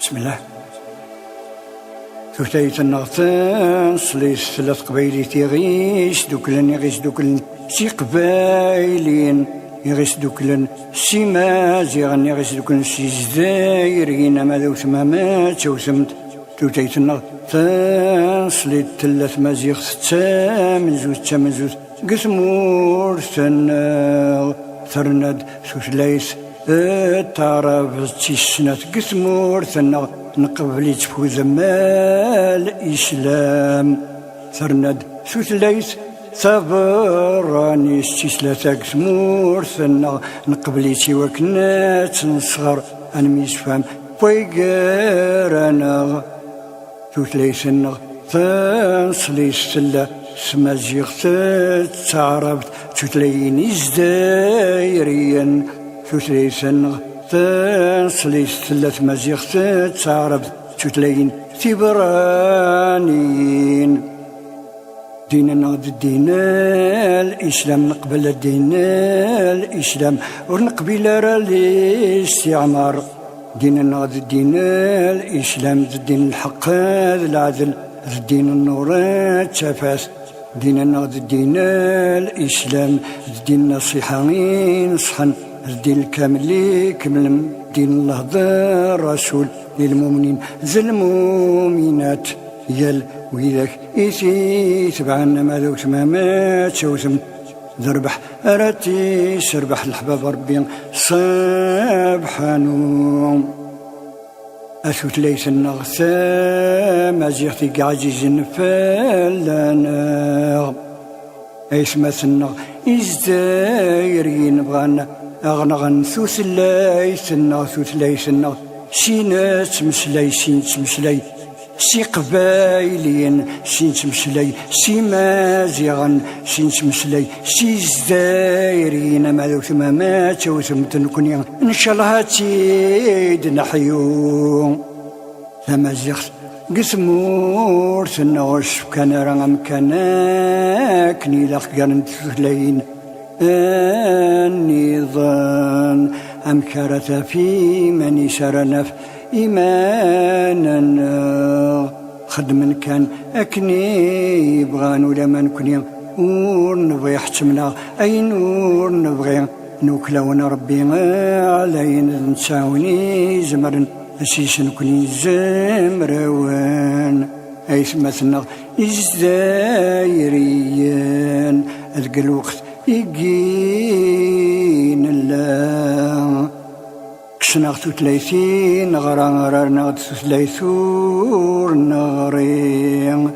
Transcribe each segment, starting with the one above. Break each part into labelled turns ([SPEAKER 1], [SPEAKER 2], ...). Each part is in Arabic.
[SPEAKER 1] بسم الله. ثوثايت النغثان صليس ثلاث قبايليت يغيش دوكلن يغيش دوكلن سي قبايلين يغيش دوكلن سي مازيغن يغيش دوكلن سي جزايرين ما ذو ثمامات وثمت ثوثايت النغثان صليت ثلاث مازيغ تامن زوز قسمور ثرند ثوثلايس تعرف تيسنات قسمور ثنا نقبلي تفوز مال إسلام ثرند ثوثلايس ثبراني ستيسلاتا قسمور ثنا نقبلي تيوكنات نصغر أنا ميسفهم ويقرانا ثوثلايس النغ ثنصليس ثلا سمازيغ تعرفت ثوثلاين إزدايريا ثوثلايس النغ ثنصليس ثلاث مازيغ تعرفت ثوثلاين ثبرانين ديننا الدين الإسلام نقبل الدين الإسلام ونقبل الاستعمار ديننا الدين الإسلام الدين الحق العدل الدين النور التفاس ديننا الدين الإسلام الدين النصيحة نصحا الدين الكامل كمل دين الله ذا الرسول للمؤمنين ذا المؤمنات يال وياك إيثي تبعنا ما ذوك مامات شوثم ذربح أراتي سربح الحباب ربي سبحانه أثوت ليس النغثى مازيغتي عجيز فلانا ايسماس النغ إزدايرين بغانا أغنغن ثوث ليس النغ ثوث ليس النغ شينات مسلاي شينت مسلاي سي قبايلين شينت مسلاي سي مازيغن شينت مسلاي سي زدايرين ما ذو ثمامات وثمت نكوني إن شاء الله هاتيد نحيو ثمازيغت قسمور ثنوش كان رغم كانك نيلاق قرنت ثلاين النظام أم كرث في من شرنف إيمانا خدم كان أكني بغان ولا ما نكوني نور نبغي حتمنا أي نور نبغي نوكلون ربي علينا نتساوني زمرن أسيس نكوني زمروان أي ثمثنا إزدايريان أذق الوقت يقين الله كسنا ثلاثين غرا نغد ثلاثور نغري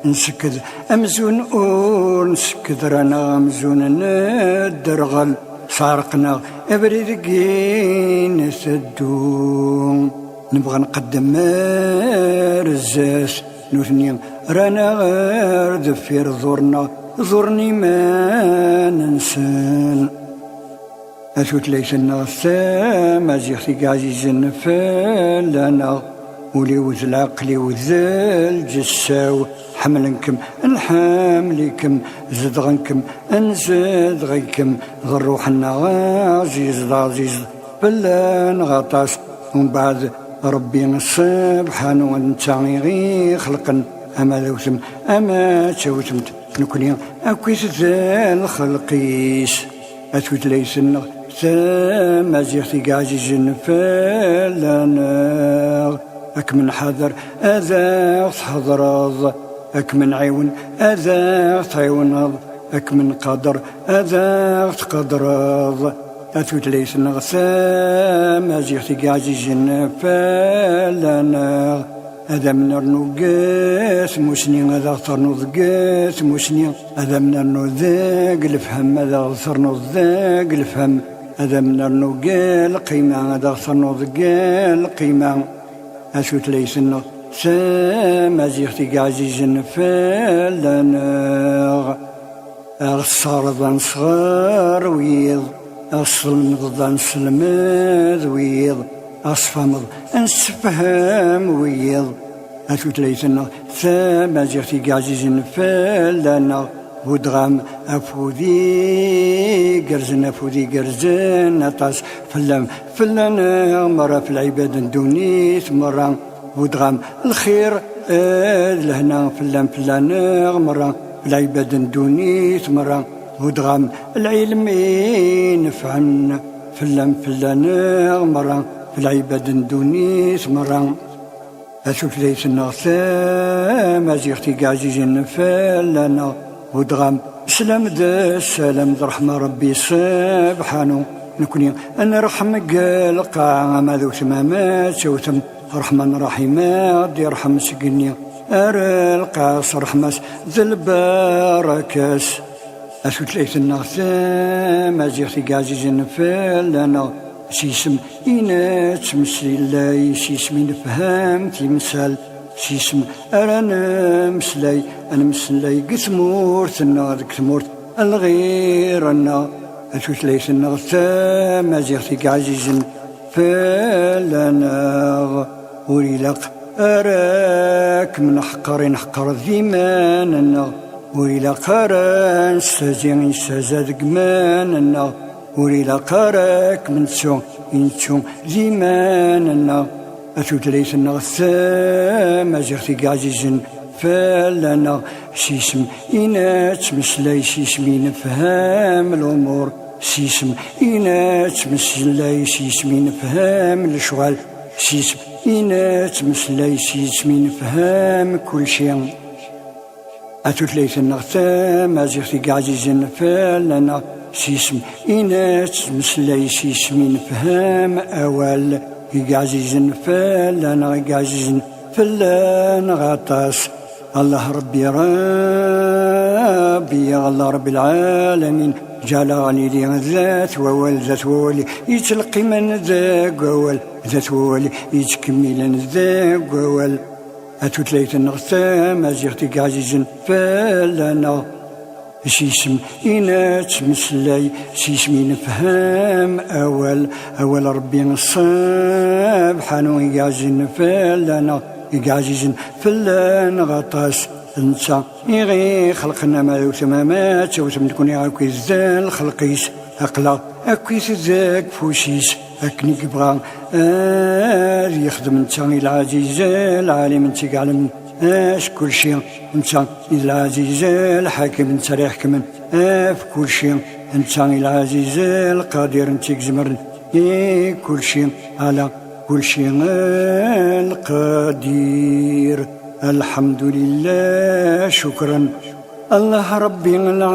[SPEAKER 1] نسكد أمزون أور نسكد رانا أمزون ندرغل سارقنا أبريدقين سدو نبغى نقدم رزاس نثني رانا غير دفير زورني ما ننسان أثوت ليس النغثى مازيغتي عزيز فلانا ولي وذ العقل وذ الجساو حملنكم نحملكم زدغنكم نزدغيكم غروحنا عزيز بلا نغطاس ومن بعد ربي سبحانه وتعالى غير خلقا أما ذوثم أما توثمت نكوني أكويس ذا الخلقيس أثوت ليس النغ مازيغتي عزيز فلانا أكمن حذر أذا تحضرض أكمن عيون أذا تعيونض أكمن قدر أذا تقدرض أثوت ليس النغ مازيغتي عزيز فلانا هذا من النقاس مسنين هذا اختار نضقاس مسنين هذا من النذاق الفهم هذا اختار نضاق الفهم هذا من النقال قيمة هذا اختار نضقال قيمة أشوت ليس النغ مازيغتي عزيز فلانا أغصار ضن صغار ويض أصل ضن سلماد ويض أصفمض أنسفهم ويض أثوت ليس النغ مازيغتي عزيز فلانا ودغام أفودي قرزن أطاس فلان مرة في العباد ندونيت مرة ودغام الخير لهنا فلان مرة في العباد ندونيت مرة ودغام العلم نفعن فلان مرة في العباد ندونيت مرة أشوف ليس النغثام أزيغتي عزيزين فلنا ودغام سلام السلام رحمة ربي سبحانه نكوني أنا رحم قلقا ما ذو ثمامات شوثم رحمن رحيمات دي رحم سقني القاس رحمة ذي البركاس أشوف ليس النغثام أزيغتي عزيزين فلنا سيسم إنا تمسلي الله سيسم نفهم تمثال سيسم أنا مسلاي قثمورت ذك ثمورت الغير أنا أشوت ليس النغثام أزيغتي عزيز فلنا وليلق أراك من نحقر ذيماننا وليلق أراك نستزاد قماننا وليلا قارك من سو إنتو زيماننا أتوت ليس النغثام أزيغتي عزيزن فلنا سيسم إنا تمسلاي سيسمي نفهم الأمور سيسم إنا تمسلاي سيسمي نفهم الشغل سيسم إنا تمسلاي سيسمي نفهم كل شيء أتوت ليس النغثام أزيغتي عزيزن فلنا سيسم إنا تمسلاي سيسمي نفهم أول عزيزن فلان عزيزن فلان غطاس الله ربي الله رب العالمين جعلني لي ذات وول يتلقي من ذاك وول ذات وول يتكمل ذاك وول أتوتليت النغثام أزيغتي عزيزن فلان سيسم إنا تمسلاي سيسمي نفهم أول ربي سبحانه يعزين فلنا يعزين فلان غطاس انسى يغي خلقنا ما لو ثمامات وثم تكوني عاكوي الزال خلقيس أقلا أكويس ذاك فوشيس أكني كبغا يخدم انت العزيز العالم انت يعلم كل شيء انت العزيز الحاكم انت يحكم في كل شيء انت العزيز القادر انت يجمر كل شيء على كل شيء القدير الحمد لله شكرا الله رب العالمين.